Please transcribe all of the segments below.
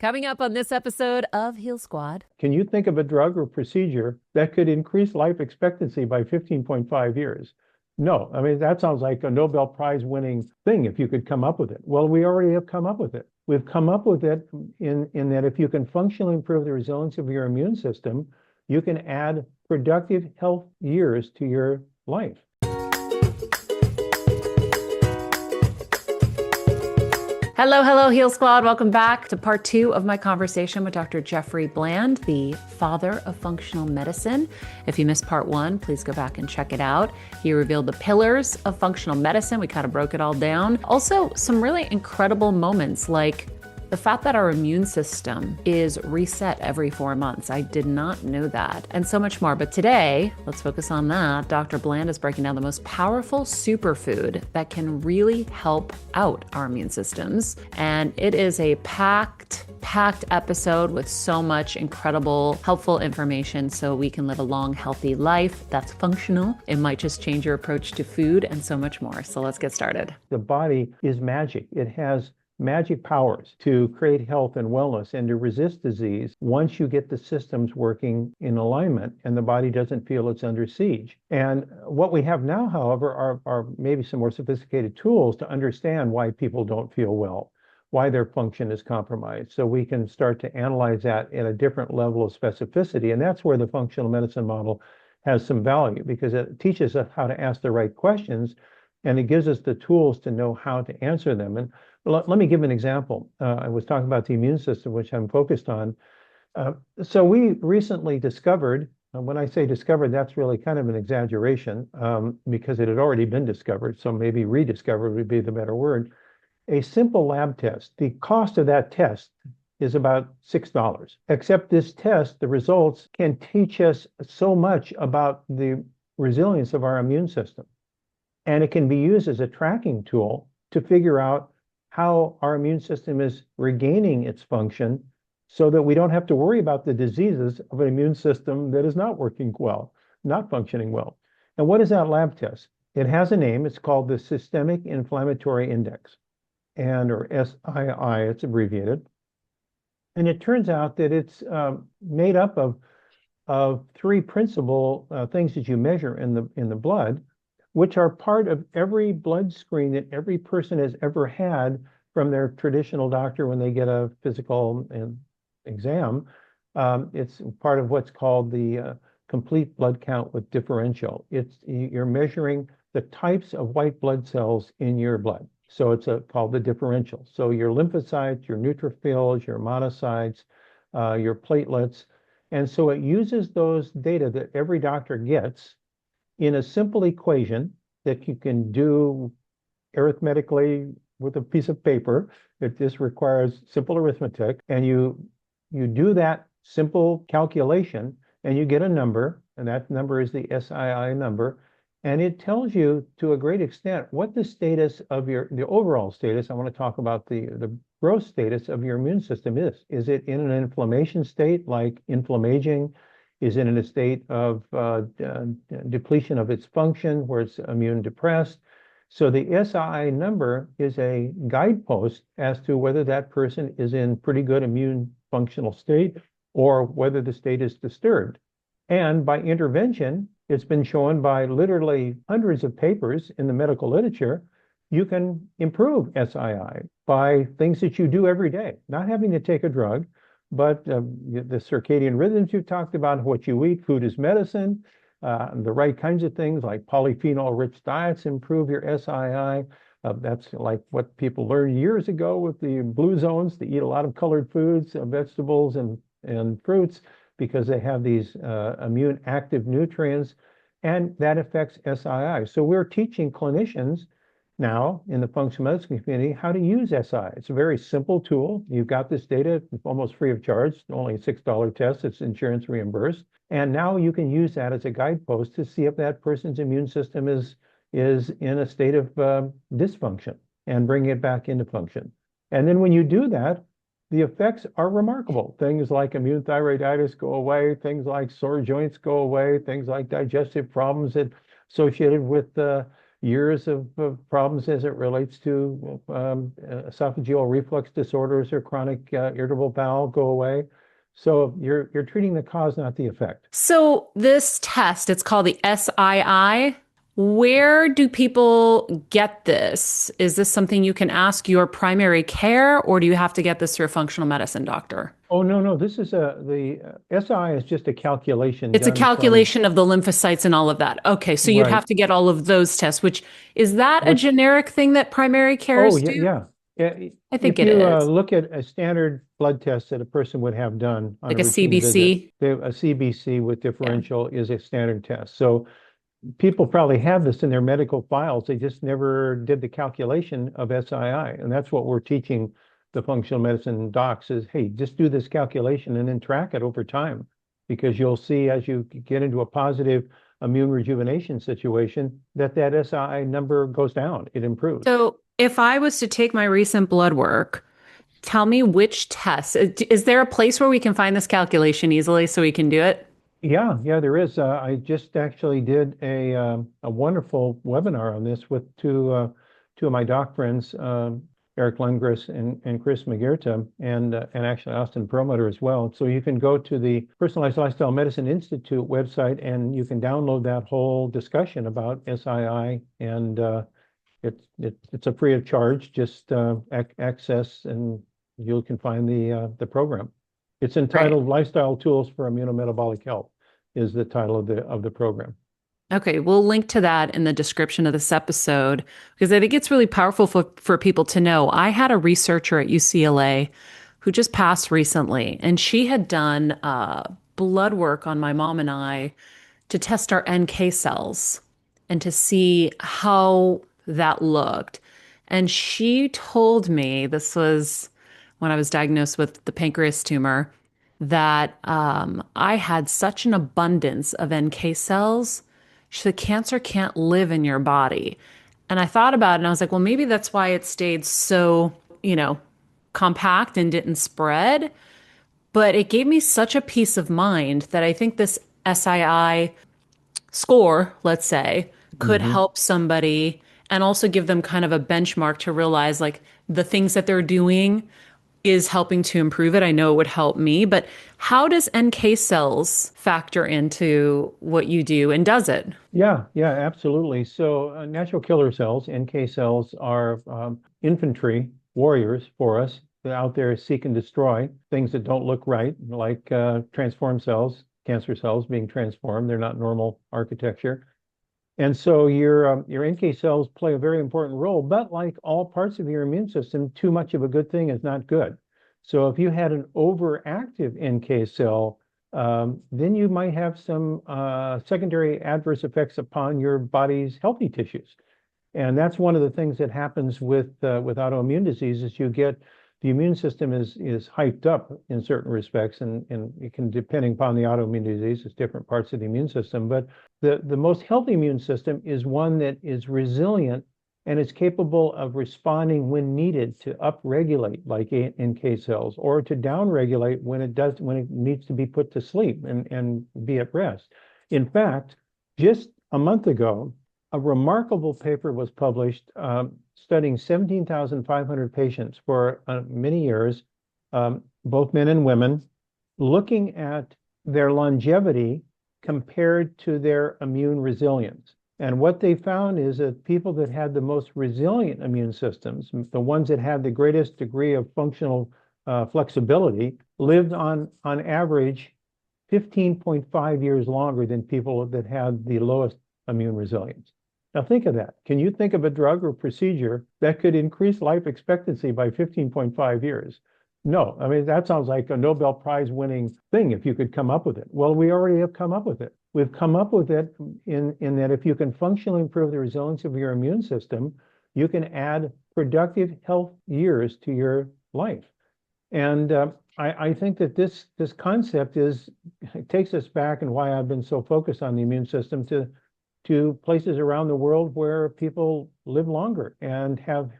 Coming up on this episode of Heal Squad. Can you think of a drug or procedure that could increase life expectancy by 15.5 years? No, I mean, that sounds like a Nobel Prize winning thing if you could come up with it. Well, we already have come up with it. We've come up with it in that if you can functionally improve the resilience of your immune system, you can add productive health years to your life. Hello, Heal Squad. Welcome back to part 2 of my conversation with Dr. Jeffrey Bland, the father of functional medicine. If you missed part 1, please go back and check it out. He revealed the pillars of functional medicine. We kind of broke it all down. Also, some really incredible moments like the fact that our immune system is reset every 4 months. I did not know that, and so much more. But today, let's focus on that. Dr. Bland is breaking down the most powerful superfood that can really help out our immune systems. And it is a packed episode with so much incredible, helpful information so we can live a long, healthy life that's functional. It might just change your approach to food and so much more. So let's get started. The body is magic. It has magic powers to create health and wellness and to resist disease once you get the systems working in alignment and the body doesn't feel it's under siege. And what we have now, however, are maybe some more sophisticated tools to understand why people don't feel well, why their function is compromised. So we can start to analyze that at a different level of specificity. And that's where the functional medicine model has some value, because it teaches us how to ask the right questions and it gives us the tools to know how to answer them. And let me give an example. I was talking about the immune system, which I'm focused on. So we recently discovered, when I say discovered, that's really kind of an exaggeration because it had already been discovered. So maybe rediscovered would be the better word. A simple lab test. The cost of that test is about $6. Except this test, the results can teach us so much about the resilience of our immune system. And it can be used as a tracking tool to figure out how our immune system is regaining its function so that we don't have to worry about the diseases of an immune system that is not working well, not functioning well. And what is that lab test? It has a name. It's called the Systemic Inflammatory Index, or SII, it's abbreviated. And it turns out that it's made up of 3 principal things that you measure in the blood, which are part of every blood screen that every person has ever had from their traditional doctor when they get a physical exam. It's part of what's called the complete blood count with differential. You're measuring the types of white blood cells in your blood. So it's called the differential. So your lymphocytes, your neutrophils, your monocytes, your platelets. And so it uses those data that every doctor gets in a simple equation that you can do arithmetically with a piece of paper. It just requires simple arithmetic. And you do that simple calculation and you get a number, and that number is the SII number. And it tells you to a great extent what the status of the overall status, I want to talk about the growth status of your immune system is. Is it in an inflammation state like inflammaging? Is it in a state of depletion of its function where it's immune depressed? So the SII number is a guidepost as to whether that person is in pretty good immune functional state or whether the state is disturbed. And by intervention, it's been shown by literally hundreds of papers in the medical literature, you can improve SII by things that you do every day, not having to take a drug, but the circadian rhythms you talked about, what you eat, food is medicine, the right kinds of things like polyphenol-rich diets improve your SII. That's like what people learned years ago with the blue zones, to eat a lot of colored foods, vegetables and fruits, because they have these immune active nutrients, and that affects SII. So we're teaching clinicians now in the functional medicine community how to use SI. It's a very simple tool. You've got this data almost free of charge, only a $6 test. It's insurance reimbursed. And now you can use that as a guidepost to see if that person's immune system is in a state of dysfunction and bring it back into function. And then when you do that, the effects are remarkable. Things like immune thyroiditis go away, things like sore joints go away, things like digestive problems associated with years of problems as it relates to esophageal reflux disorders or chronic irritable bowel go away. So you're treating the cause, not the effect. So this test, it's called the SII. Where do people get this? Is this something you can ask your primary care, or do you have to get this through a functional medicine doctor? Oh, no, no. This is the SI is just a calculation It's a done from, calculation of the lymphocytes and all of that. Okay, so you'd right. have to get all of those tests, which is that a Which, generic thing that primary oh, cares yeah, do? yeah. I think If it you is. look at a standard blood test that a person would have done on a Like a routine visit, CBC. a CBC with Yeah. differential is a standard test. So people probably have this in their medical files. They just never did the calculation of SII. And that's what we're teaching the functional medicine docs is, hey, just do this calculation and then track it over time. Because you'll see as you get into a positive immune rejuvenation situation that SII number goes down. It improves. So if I was to take my recent blood work, tell me which tests. Is there a place where we can find this calculation easily so we can do it? Yeah, yeah, there is. I just actually did a wonderful webinar on this with two of my doc friends, Eric Lundgren and Chris McGirta, and actually Austin Perlmutter as well. So you can go to the Personalized Lifestyle Medicine Institute website and you can download that whole discussion about SII, and it's a free of charge. Just access and you can find the program. It's Right. entitled Lifestyle Tools for Immunometabolic Health is the title of the program. Okay, we'll link to that in the description of this episode because I think it's really powerful for people to know. I had a researcher at UCLA who just passed recently, and she had done blood work on my mom and I to test our NK cells and to see how that looked. And she told me this was when I was diagnosed with the pancreas tumor that I had such an abundance of NK cells. She said, cancer can't live in your body. And I thought about it and I was like, well, maybe that's why it stayed so, compact and didn't spread. But it gave me such a peace of mind that I think this SII score, let's say, could Hmm. help somebody and also give them kind of a benchmark to realize like the things that they're doing is helping to improve it. I know it would help me, but how does NK cells factor into what you do and does it? Yeah, yeah, absolutely. So natural killer cells, NK cells, are infantry warriors for us. They're out there seek and destroy things that don't look right, like transformed cells, cancer cells being transformed. They're not normal architecture. And so your NK cells play a very important role, but like all parts of your immune system, too much of a good thing is not good. So if you had an overactive NK cell, then you might have some secondary adverse effects upon your body's healthy tissues. And that's one of the things that happens with autoimmune diseases. You get the immune system is hyped up in certain respects, and it can, depending upon the autoimmune disease, it's different parts of the immune system. But the most healthy immune system is one that is resilient and is capable of responding when needed to upregulate, like NK cells, or to downregulate when it needs to be put to sleep and be at rest. In fact, just a month ago, a remarkable paper was published studying 17,500 patients for many years, both men and women, looking at their longevity compared to their immune resilience. And what they found is that people that had the most resilient immune systems, the ones that had the greatest degree of functional flexibility, lived on average 15.5 years longer than people that had the lowest immune resilience. Now think of that. Can you think of a drug or procedure that could increase life expectancy by 15.5 years? No, I mean, that sounds like a Nobel Prize winning thing if you could come up with it. Well, we already have come up with it. We've come up with it in that if you can functionally improve the resilience of your immune system, you can add productive health years to your life. And I think that this concept takes us back, and why I've been so focused on the immune system, to places around the world where people live longer and have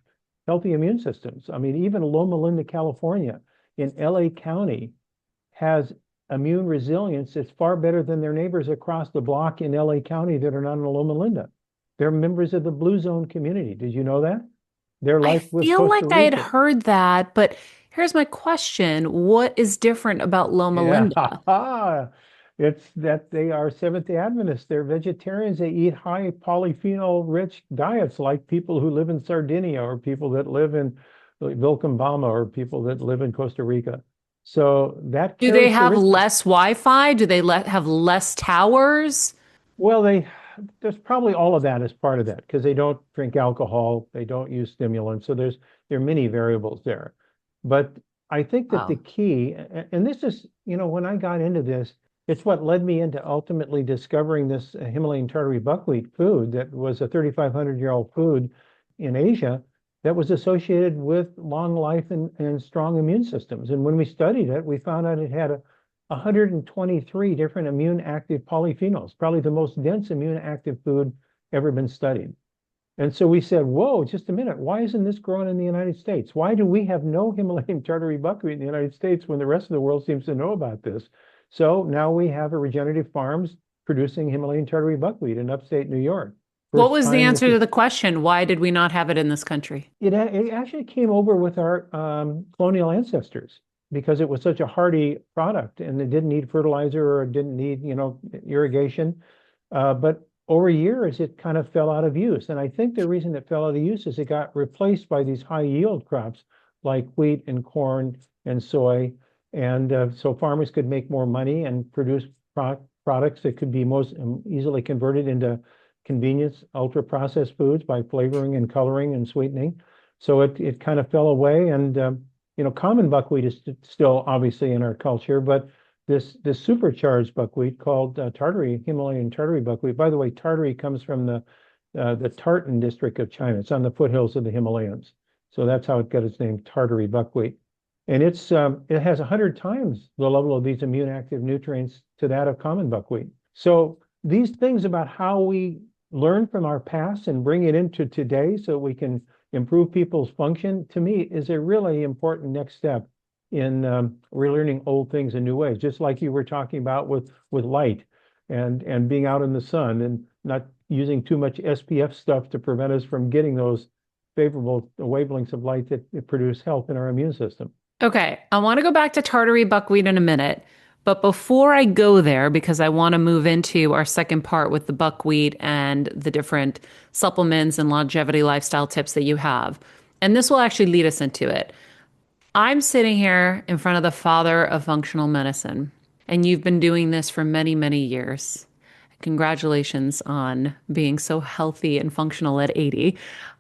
healthy immune systems. I mean, even Loma Linda, California, in LA County, has immune resilience that's far better than their neighbors across the block in LA County that are not in Loma Linda. They're members of the blue zone community. Did you know that? They're I like with feel Costa like I had Rica. heard that, but here's my question. What is different about Loma Yeah, Linda? it's that they are Seventh-day Adventists. They're vegetarians. They eat high polyphenol rich diets like people who live in Sardinia or people that live in Vilcabamba or people that live in Costa Rica. So that Do they have characteristic, less Wi-Fi? Do they have less towers? well, there's probably all of that as part of that because they don't drink alcohol, they don't use stimulants. So there are many variables there. But I think that the Wow. key, and this is, when I got into this, it's what led me into ultimately discovering this Himalayan Tartary buckwheat food that was a 3,500-year-old food in Asia that was associated with long life and strong immune systems. And when we studied it, we found out it had 123 different immune active polyphenols, probably the most dense immune active food ever been studied. And so we said, whoa, just a minute. Why isn't this grown in the United States? Why do we have no Himalayan Tartary buckwheat in the United States when the rest of the world seems to know about this? So now we have a Regenerative Farms producing Himalayan Tartary buckwheat in upstate New York. What First was the time this answer to is, the question? Why did we not have it in this country? it actually came over with our colonial ancestors because it was such a hardy product and it didn't need fertilizer or it didn't need, irrigation. But over years, it kind of fell out of use. And I think the reason it fell out of use is it got replaced by these high yield crops like wheat and corn and soy. And so farmers could make more money and produce products that could be most easily converted into convenience, ultra processed foods by flavoring and coloring and sweetening. So it kind of fell away. And, common buckwheat is still obviously in our culture, but this supercharged buckwheat called Tartary, Himalayan Tartary buckwheat. By the way, Tartary comes from the Tartan district of China. It's on the foothills of the Himalayas. So that's how it got its name, Tartary buckwheat. And it has 100 times the level of these immune active nutrients to that of common buckwheat. So these things about how we learn from our past and bring it into today so we can improve people's function, to me, is a really important next step in relearning old things in new ways, just like you were talking about with light and being out in the sun and not using too much SPF stuff to prevent us from getting those favorable wavelengths of light that produce health in our immune system. Okay, I want to go back to Tartary buckwheat in a minute. But before I go there, because I want to move into our second part with the buckwheat and the different supplements and longevity lifestyle tips that you have, and this will actually lead us into it. I'm sitting here in front of the father of functional medicine, and you've been doing this for many, many years. Congratulations on being so healthy and functional at 80,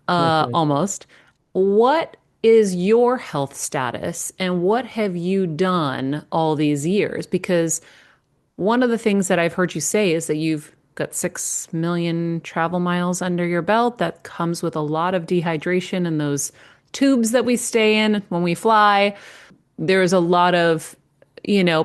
Appreciate. almost. What is your health status and what have you done all these years? Because one of the things that I've heard you say is that you've got 6 million travel miles under your belt. That comes with a lot of dehydration in those tubes that we stay in when we fly. There's a lot of,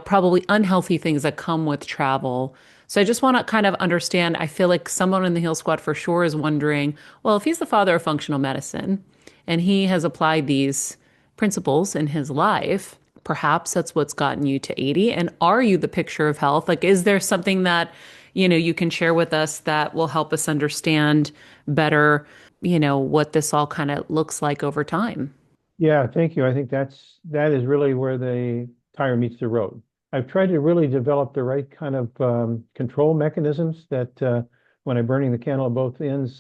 probably unhealthy things that come with travel. So I just want to kind of understand. I feel like someone in the Heal Squad for sure is wondering, well, if he's the father of functional medicine and he has applied these principles in his life, perhaps that's what's gotten you to 80. And are you the picture of health? Like, is there something that, you can share with us that will help us understand better, what this all kind of looks like over time? Yeah, thank you. I think that is really where the tire meets the road. I've tried to really develop the right kind of control mechanisms that when I'm burning the candle at both ends,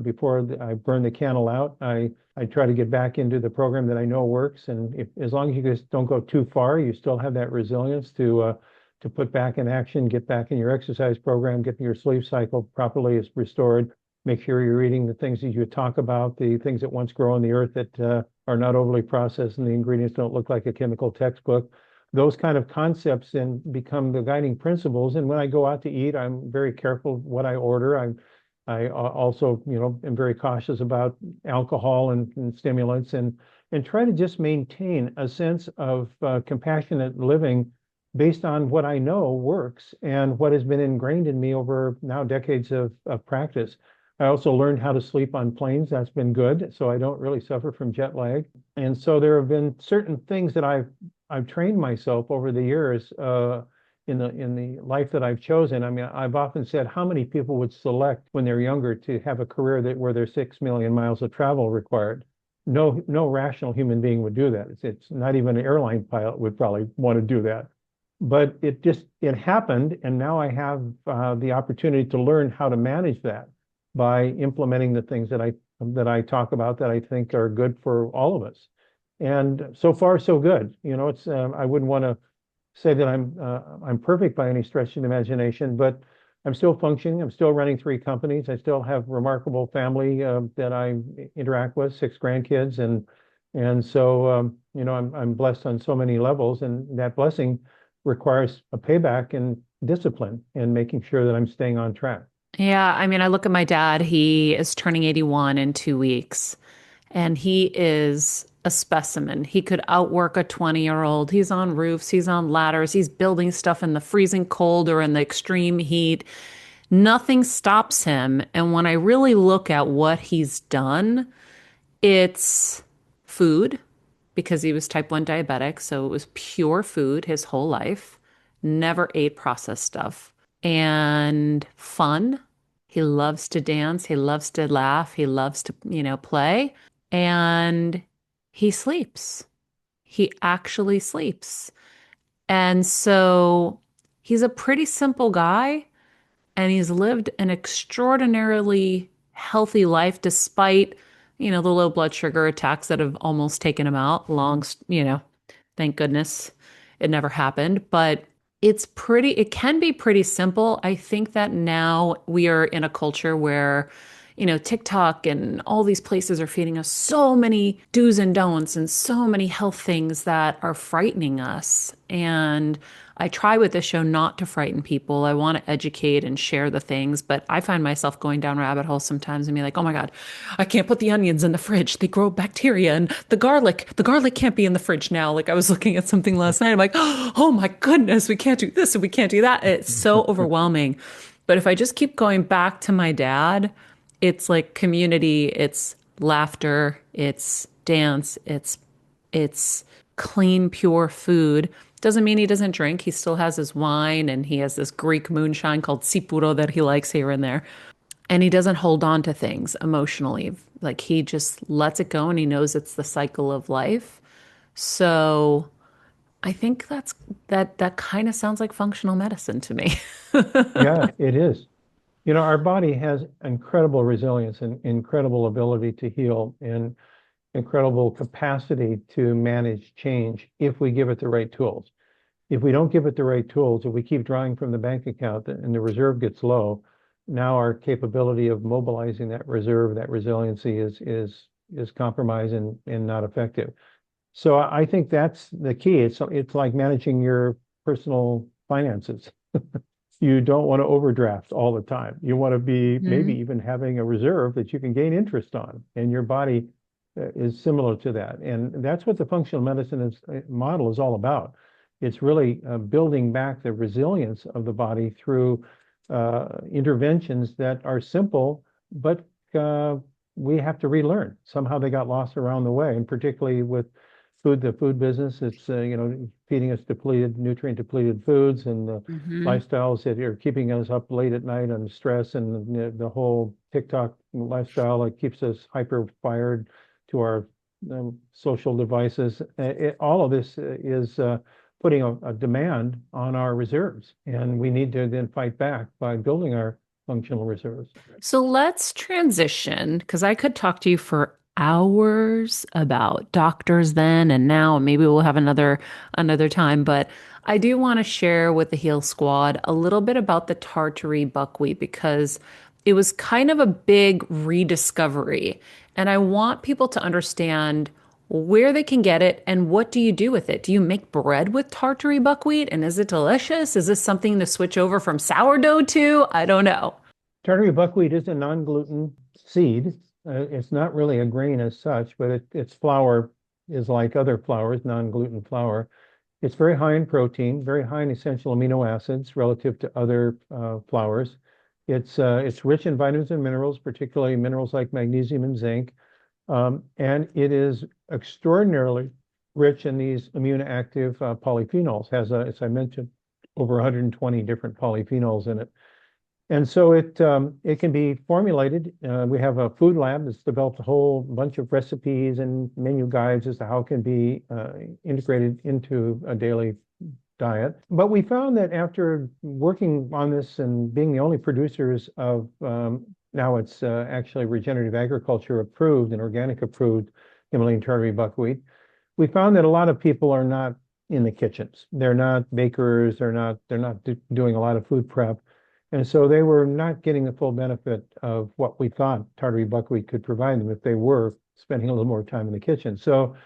before I burn the candle out, I try to get back into the program that I know works. And as long as you just don't go too far, you still have that resilience to put back in action, get back in your exercise program, get your sleep cycle properly is restored. Make sure you're eating the things that you talk about, the things that once grow on the earth that are not overly processed and the ingredients don't look like a chemical textbook. Those kind of concepts then become the guiding principles. And when I go out to eat, I'm very careful what I order. I also, am very cautious about alcohol and stimulants and try to just maintain a sense of compassionate living based on what I know works and what has been ingrained in me over now decades of practice. I also learned how to sleep on planes. That's been good. So I don't really suffer from jet lag. And so there have been certain things that I've trained myself over the years in the life that I've chosen. I mean, I've often said how many people would select when they're younger to have a career where there's 6 million miles of travel required. No rational human being would do that. It's not even an airline pilot would probably want to do that. But it happened, and now I have the opportunity to learn how to manage that by implementing the things that I talk about that I think are good for all of us. And so far, so good. It's I wouldn't want to say that I'm perfect by any stretch of the imagination, but I'm still functioning. I'm still running 3 companies. I still have remarkable family that I interact with, 6 grandkids, and so I'm blessed on so many levels, and that blessing requires a payback and discipline and making sure that I'm staying on track. Yeah, I mean, I look at my dad, he is turning 81 in 2 weeks, and he is a specimen. He could outwork a 20-year-old. He's on roofs, he's on ladders, he's building stuff in the freezing cold or in the extreme heat. Nothing stops him. And when I really look at what he's done, it's food, because he was type 1 diabetic. So it was pure food his whole life, never ate processed stuff. And fun. He loves to dance. He loves to laugh. He loves to, play. And he sleeps. He actually sleeps. And so he's a pretty simple guy, and he's lived an extraordinarily healthy life despite, the low blood sugar attacks that have almost taken him out. Thank goodness it never happened. But it can be pretty simple. I think that now we are in a culture where, TikTok and all these places are feeding us so many do's and don'ts and so many health things that are frightening us. And I try with this show not to frighten people. I want to educate and share the things, but I find myself going down rabbit holes sometimes and be like, oh my God, I can't put the onions in the fridge. They grow bacteria, and the garlic can't be in the fridge now. Like, I was looking at something last night. I'm like, oh my goodness, we can't do this and we can't do that. It's so overwhelming. But if I just keep going back to my dad, it's like community, it's laughter, it's dance, it's clean, pure food. Doesn't mean he doesn't drink. He still has his wine, and he has this Greek moonshine called Sipuro that he likes here and there. And he doesn't hold on to things emotionally. Like, he just lets it go, and he knows it's the cycle of life. So I think that kind of sounds like functional medicine to me. Yeah, it is. Our body has incredible resilience and incredible ability to heal and incredible capacity to manage change if we give it the right tools. If we don't give it the right tools, if we keep drawing from the bank account and the reserve gets low, now our capability of mobilizing that reserve, that resiliency is compromised and not effective. So I think that's the key. It's like managing your personal finances. You don't want to overdraft all the time. You want to be maybe Mhm. even having a reserve that you can gain interest on, and your body is similar to that. And that's what the functional medicine model is all about. It's really building back the resilience of the body through interventions that are simple, but we have to relearn. Somehow they got lost around the way, and particularly with the food business, it's feeding us nutrient depleted foods, and the Mhm. lifestyles that are keeping us up late at night on stress, and the whole TikTok lifestyle that keeps us hyper fired to our social devices. All of this is putting a demand on our reserves, and we need to then fight back by building our functional reserves. So let's transition, because I could talk to you for hours about doctors then and now, and maybe we'll have another time. But I do want to share with the Heal Squad a little bit about the Tartary buckwheat, because it was kind of a big rediscovery. And I want people to understand where they can get it and what do you do with it? Do you make bread with Tartary buckwheat? And is it delicious? Is this something to switch over from sourdough to? I don't know. Tartary buckwheat is a non-gluten seed. It's not really a grain as such, but its flour is like other flours, non-gluten flour. It's very high in protein, very high in essential amino acids relative to other flours. It's rich in vitamins and minerals, particularly minerals like magnesium and zinc. And it is extraordinarily rich in these immune active polyphenols. As I mentioned, over 120 different polyphenols in it. And so it can be formulated. We have a food lab that's developed a whole bunch of recipes and menu guides as to how it can be integrated into a daily diet. But we found that after working on this and being the only producers of now it's actually regenerative agriculture approved and organic approved Himalayan Tartary buckwheat, we found that a lot of people are not in the kitchens. They're not bakers. They're not doing a lot of food prep. And so they were not getting the full benefit of what we thought Tartary buckwheat could provide them if they were spending a little more time in the kitchen. So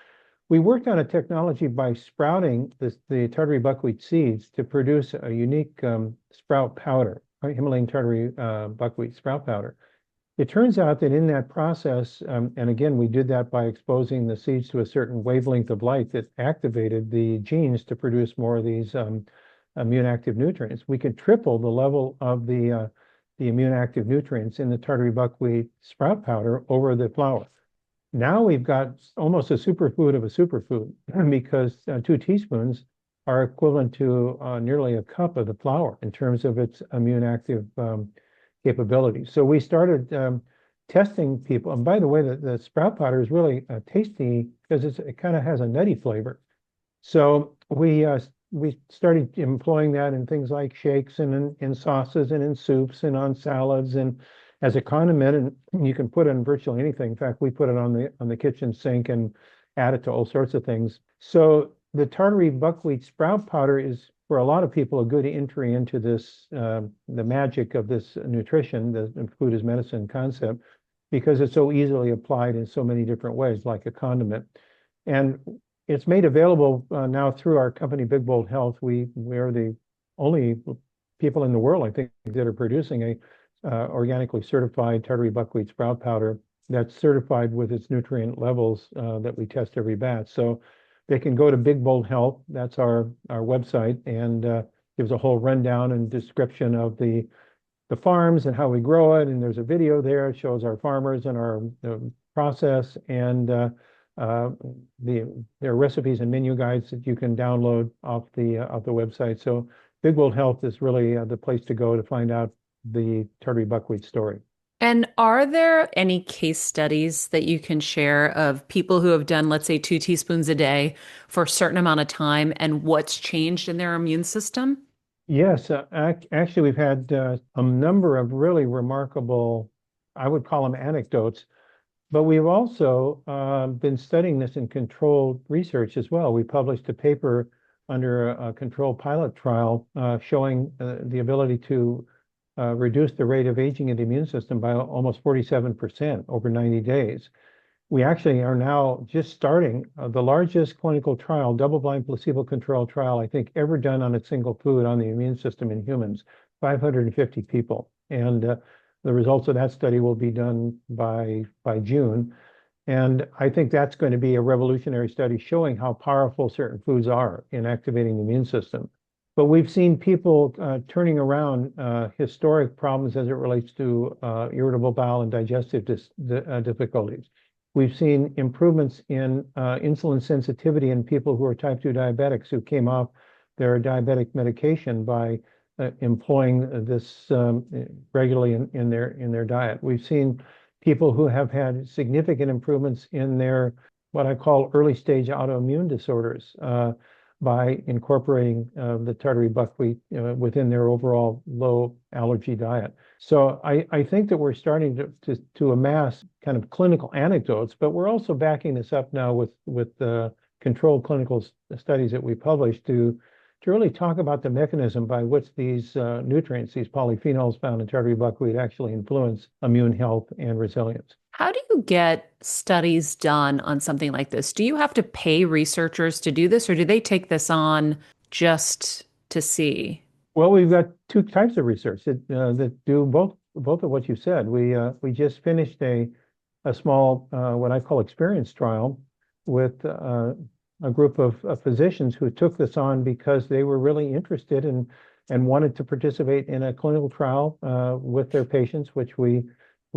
we worked on a technology by sprouting the Tartary buckwheat seeds to produce a unique sprout powder, right? Himalayan Tartary buckwheat sprout powder. It turns out that in that process, and again, we did that by exposing the seeds to a certain wavelength of light that activated the genes to produce more of these immune active nutrients. We could triple the level of the immune active nutrients in the Tartary buckwheat sprout powder over the flour. Now we've got almost a superfood of a superfood because 2 teaspoons are equivalent to nearly a cup of the flour in terms of its immune active capabilities. So we started testing people. And by the way, the sprout powder is really tasty because it kind of has a nutty flavor. So we started employing that in things like shakes and in sauces and in soups and on salads and as a condiment, and you can put it in virtually anything. In fact, we put it on the kitchen sink and add it to all sorts of things. So the Tartary buckwheat sprout powder is, for a lot of people, a good entry into this, the magic of this nutrition, the food as medicine concept, because it's so easily applied in so many different ways, like a condiment. And it's made available now through our company, Big Bold Health. We are the only people in the world, I think, that are producing a organically certified Tartary buckwheat sprout powder that's certified with its nutrient levels that we test every batch. So they can go to Big Bold Health. That's our website, and gives a whole rundown and description of the farms and how we grow it. And there's a video there. It shows our farmers and our process, and there are recipes and menu guides that you can download off the website. So Big Bold Health is really the place to go to find out the Tartary buckwheat story. And are there any case studies that you can share of people who have done, let's say, 2 teaspoons a day for a certain amount of time and what's changed in their immune system? Yes, actually, we've had a number of really remarkable, I would call them anecdotes, but we've also been studying this in controlled research as well. We published a paper under a controlled pilot trial showing the ability to reduce the rate of aging in the immune system by almost 47% over 90 days. We actually are now just starting the largest clinical trial, double-blind placebo-controlled trial, I think, ever done on a single food on the immune system in humans, 550 people. And the results of that study will be done by June. And I think that's going to be a revolutionary study showing how powerful certain foods are in activating the immune system. But we've seen people turning around historic problems as it relates to irritable bowel and digestive difficulties. We've seen improvements in insulin sensitivity in people who are type 2 diabetics who came off their diabetic medication by employing this regularly in their diet. We've seen people who have had significant improvements in their what I call early stage autoimmune disorders by incorporating the Tartary buckwheat within their overall low allergy diet. So I think that we're starting to amass kind of clinical anecdotes, but we're also backing this up now with the controlled clinical studies that we published to really talk about the mechanism by which these nutrients, these polyphenols found in Tartary buckwheat, actually influence immune health and resilience. How do you get studies done on something like this? Do you have to pay researchers to do this, or do they take this on just to see? Well, we've got 2 types of research that do both of what you said. We just finished a small what I call experience trial with a group of physicians who took this on because they were really interested and wanted to participate in a clinical trial with their patients, which we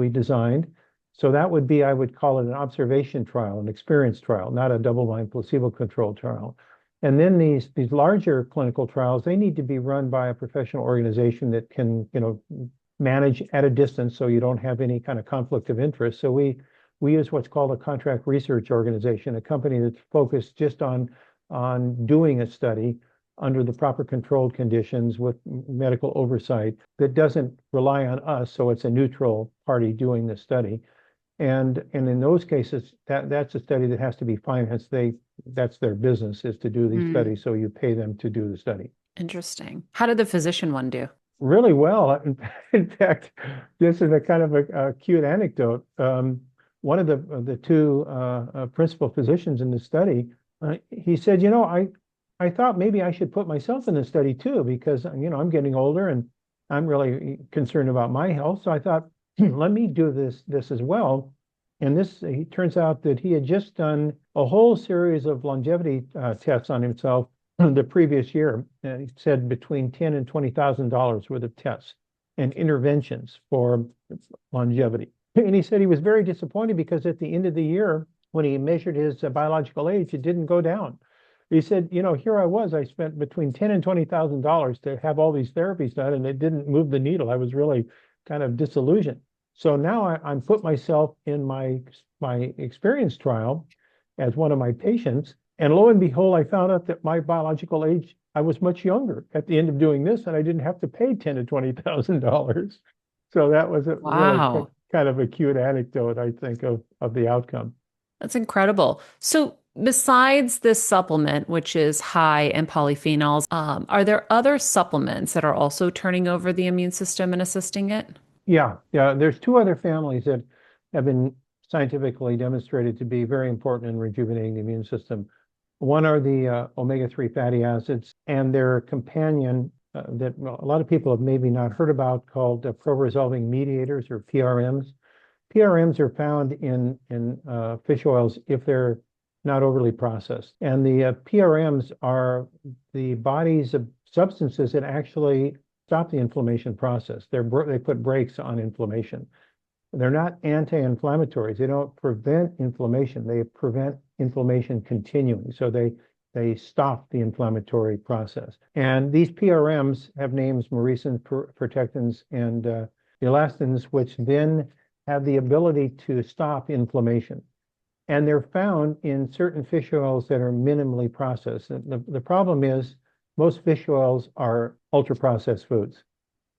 designed. So that would be, I would call it an observation trial, an experience trial, not a double-blind placebo-controlled trial. And then these larger clinical trials, they need to be run by a professional organization that can, manage at a distance so you don't have any kind of conflict of interest. So we use what's called a contract research organization, a company that's focused just on doing a study under the proper controlled conditions with medical oversight that doesn't rely on us. So it's a neutral party doing the study. And in those cases, that's a study that has to be financed. That's their business, is to do these studies. So you pay them to do the study. Interesting. How did the physician one do? Really well. In fact, this is a kind of a cute anecdote. One of the two principal physicians in the study, he said, I thought maybe I should put myself in the study too, because I'm getting older and I'm really concerned about my health. So I thought, let me do this as well. And he turns out that he had just done a whole series of longevity tests on himself the previous year. He said between $10,000 and $20,000 worth of tests and interventions for longevity. And he said he was very disappointed because at the end of the year, when he measured his biological age, it didn't go down. He said, here I was, I spent between $10,000 and $20,000 to have all these therapies done, and it didn't move the needle. I was really kind of disillusioned. So now I'm put myself in my experience trial as one of my patients. And lo and behold, I found out that my biological age, I was much younger at the end of doing this, and I didn't have to pay $10,000 to $20,000. So that was a really kind of a cute anecdote, I think, of the outcome. That's incredible. So besides this supplement, which is high in polyphenols, are there other supplements that are also turning over the immune system and assisting it? Yeah. There's two other families that have been scientifically demonstrated to be very important in rejuvenating the immune system. One are the omega-3 fatty acids and their companion that a lot of people have maybe not heard about, called pro-resolving mediators, or PRMs. PRMs are found in fish oils if they're not overly processed. And the PRMs are the body's substances that actually stop the inflammation process. They put brakes on inflammation. They're not anti-inflammatories. They don't prevent inflammation. They prevent inflammation continuing. So they stop the inflammatory process. And these PRMs have names: mauricins, protectins, and elastins, which then have the ability to stop inflammation. And they're found in certain fish oils that are minimally processed. The problem is most fish oils are ultra-processed foods.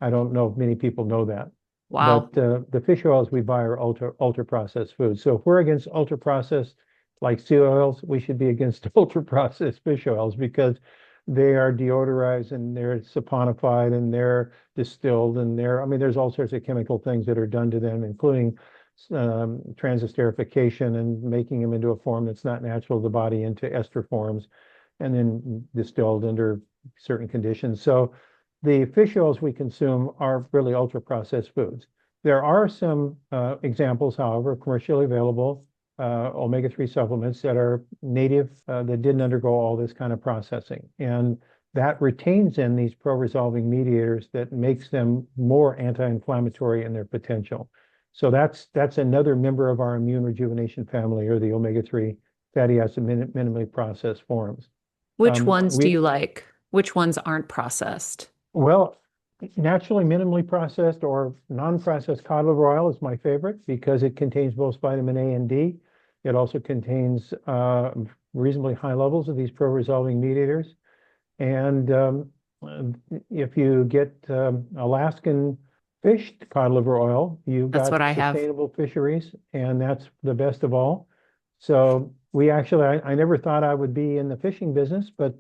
I don't know if many people know that. Wow. But the fish oils we buy are ultra-processed foods. So if we're against ultra-processed, like sea oils, we should be against ultra-processed fish oils, because they are deodorized and they're saponified and they're distilled and there's all sorts of chemical things that are done to them, including transesterification and making them into a form that's not natural to the body, into ester forms, and then distilled under certain conditions. So the fish oils we consume are really ultra-processed foods. There are some examples, however, commercially available omega-3 supplements that are native, that didn't undergo all this kind of processing. And that retains in these pro-resolving mediators that makes them more anti-inflammatory in their potential. So that's another member of our immune rejuvenation family, or the omega-3 fatty acid minimally processed forms. Which ones do you like? Which ones aren't processed? Well, naturally minimally processed or non-processed cod liver oil is my favorite, because it contains both vitamin A and D. It also contains reasonably high levels of these pro-resolving mediators. And if you get Alaskan fished cod liver oil, you've That's got what I have. sustainable fisheries, and that's the best of all. So we actually, I never thought I would be in the fishing business, but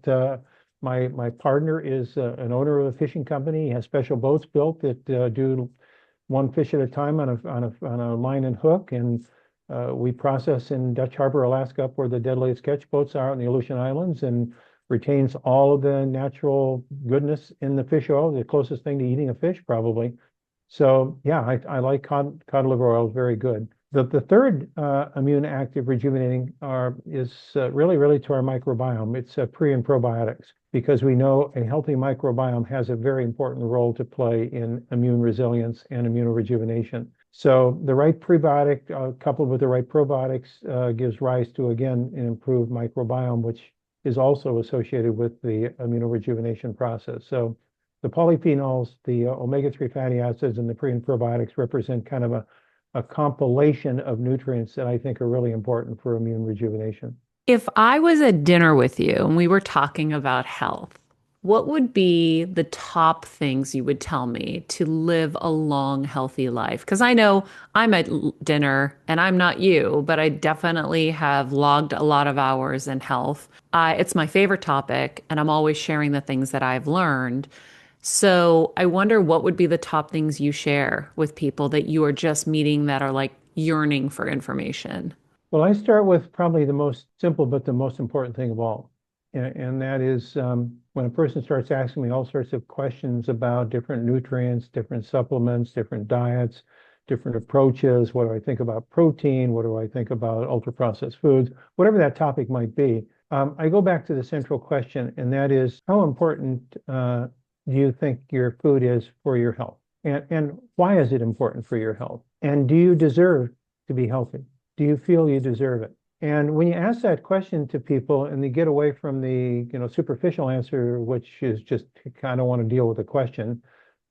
my partner is an owner of a fishing company. He has special boats built that do one fish at a time on a line and hook, and we process in Dutch Harbor, Alaska, up where the deadliest catch boats are in the Aleutian Islands, and retains all of the natural goodness in the fish oil, the closest thing to eating a fish, probably. So yeah, I like cod liver oil, very good. The third immune active rejuvenating is really to our microbiome. It's pre and probiotics, because we know a healthy microbiome has a very important role to play in immune resilience and immunorejuvenation. So the right prebiotic coupled with the right probiotics gives rise to, again, an improved microbiome, which is also associated with the immunorejuvenation process. So the polyphenols, the omega-3 fatty acids, and the pre and probiotics represent kind of a compilation of nutrients that I think are really important for immune rejuvenation. If I was at dinner with you and we were talking about health, what would be the top things you would tell me to live a long, healthy life? Because I know I'm at dinner and I'm not you, but I definitely have logged a lot of hours in health. It's my favorite topic, and I'm always sharing the things that I've learned. So I wonder what would be the top things you share with people that you are just meeting that are like yearning for information. Well, I start with probably the most simple, but the most important thing of all. And that is when a person starts asking me all sorts of questions about different nutrients, different supplements, different diets, different approaches. What do I think about protein? What do I think about ultra-processed foods? Whatever that topic might be, I go back to the central question, and that is how important do you think your food is for your health? And why is it important for your health? And do you deserve to be healthy? Do you feel you deserve it? And when you ask that question to people and they get away from the superficial answer, which is just kind of want to deal with the question,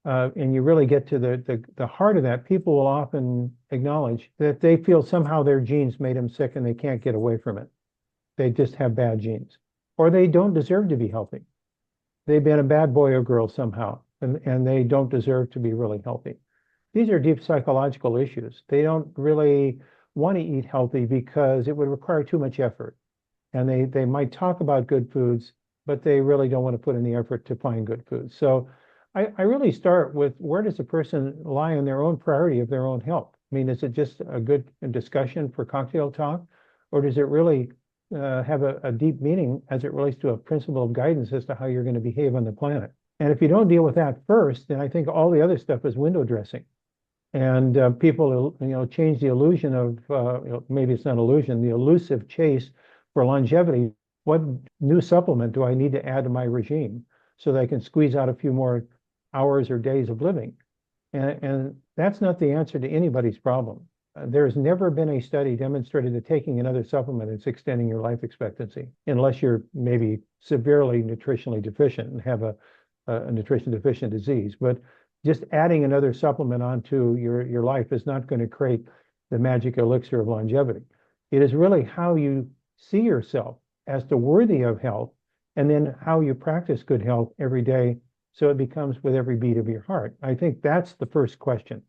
and you really get to the heart of that, people will often acknowledge that they feel somehow their genes made them sick and they can't get away from it. They just have bad genes, or they don't deserve to be healthy. They've been a bad boy or girl somehow, and they don't deserve to be really healthy. These are deep psychological issues. They don't really want to eat healthy because it would require too much effort. And they might talk about good foods, but they really don't want to put in the effort to find good foods. So I really start with where does a person lie in their own priority of their own health? I mean, is it just a good discussion for cocktail talk, or does it really have a deep meaning as it relates to a principle of guidance as to how you're going to behave on the planet? And if you don't deal with that first, then I think all the other stuff is window dressing. And people, change the illusion of, maybe it's not illusion, the elusive chase for longevity. What new supplement do I need to add to my regime so that I can squeeze out a few more hours or days of living? And that's not the answer to anybody's problem. There's never been a study demonstrated that taking another supplement is extending your life expectancy, unless you're maybe severely nutritionally deficient and have a nutrition deficient disease. But just adding another supplement onto your life is not going to create the magic elixir of longevity. It is really how you see yourself as the worthy of health, and then how you practice good health every day so it becomes with every beat of your heart. I think that's the first question.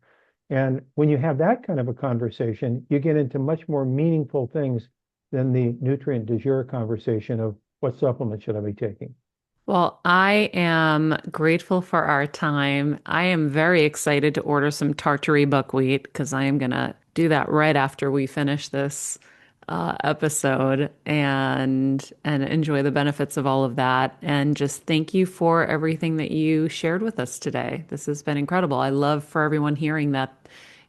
And when you have that kind of a conversation, you get into much more meaningful things than the nutrient du jour conversation of what supplement should I be taking. Well, I am grateful for our time. I am very excited to order some Tartary buckwheat because I am going to do that right after we finish this episode and enjoy the benefits of all of that. And just thank you for everything that you shared with us today. This has been incredible. I love for everyone hearing that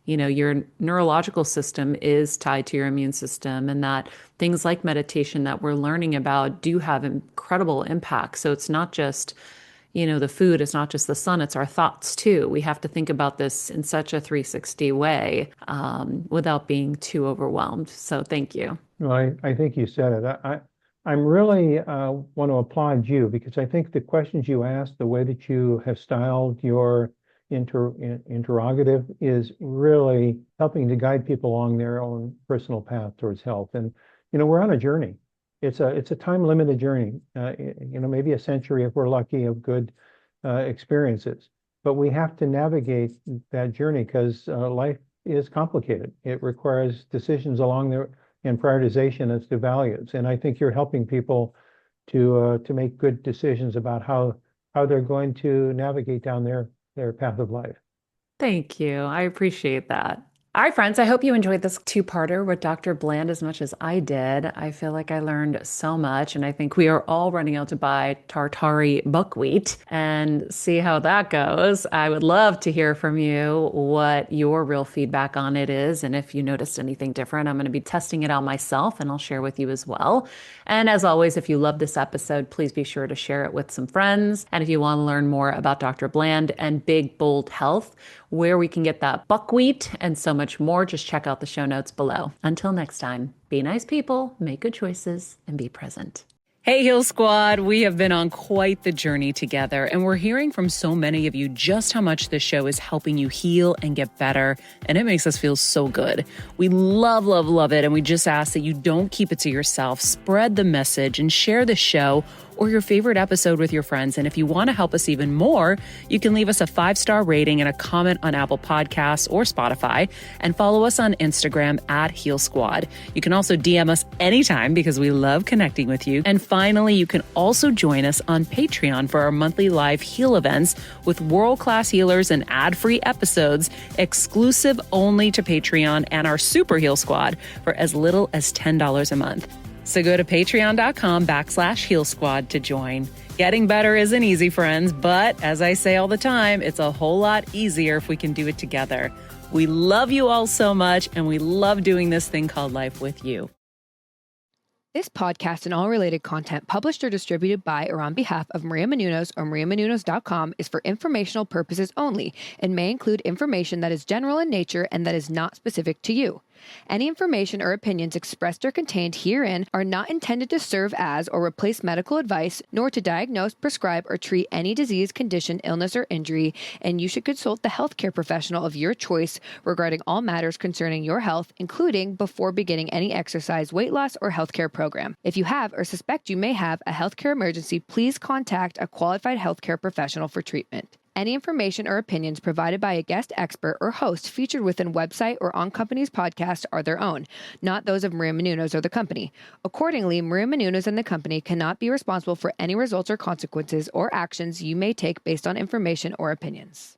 your neurological system is tied to your immune system, and that things like meditation that we're learning about do have incredible impact. So it's not just, the food, it's not just the sun, it's our thoughts too. We have to think about this in such a 360 way without being too overwhelmed. So thank you. Well, I think you said it. I'm really want to applaud you because I think the questions you asked, the way that you have styled your interrogative is really helping to guide people along their own personal path towards health. And, we're on a journey. It's a time limited journey, maybe a century if we're lucky of good experiences. But we have to navigate that journey because life is complicated. It requires decisions along there and prioritization as to values. And I think you're helping people to make good decisions about how they're going to navigate down their path of life. Thank you. I appreciate that. All right, friends, I hope you enjoyed this two-parter with Dr. Bland as much as I did. I feel like I learned so much, and I think we are all running out to buy Tartary buckwheat and see how that goes. I would love to hear from you what your real feedback on it is, and if you noticed anything different. I'm going to be testing it out myself, and I'll share with you as well. And as always, if you love this episode, please be sure to share it with some friends. And if you want to learn more about Dr. Bland and Big Bold Health, where we can get that buckwheat and so much more, just check out the show notes below. Until next time, be nice people, make good choices, and be present. Hey, Heal Squad. We have been on quite the journey together, and we're hearing from so many of you just how much this show is helping you heal and get better, and it makes us feel so good. We love, love, love it, and we just ask that you don't keep it to yourself. Spread the message and share the show or your favorite episode with your friends. And if you want to help us even more, you can leave us a 5-star rating and a comment on Apple Podcasts or Spotify, and follow us on Instagram at Heal Squad. You can also DM us anytime because we love connecting with you. And finally, you can also join us on Patreon for our monthly live heal events with world-class healers and ad-free episodes exclusive only to Patreon and our Super Heal Squad for as little as $10 a month. So go to patreon.com/Heal Squad to join. Getting better isn't easy, friends, but as I say all the time, it's a whole lot easier if we can do it together. We love you all so much, and we love doing this thing called life with you. This podcast and all related content published or distributed by or on behalf of Maria Menounos or MariaMenounos.com is for informational purposes only and may include information that is general in nature and that is not specific to you. Any information or opinions expressed or contained herein are not intended to serve as or replace medical advice, nor to diagnose, prescribe, or treat any disease, condition, illness, or injury, and you should consult the healthcare professional of your choice regarding all matters concerning your health, including before beginning any exercise, weight loss, or healthcare program. If you have or suspect you may have a healthcare emergency, please contact a qualified healthcare professional for treatment. Any information or opinions provided by a guest expert or host featured within website or on company's podcast are their own, not those of Maria Menounos or the company. Accordingly, Maria Menounos and the company cannot be responsible for any results or consequences or actions you may take based on information or opinions.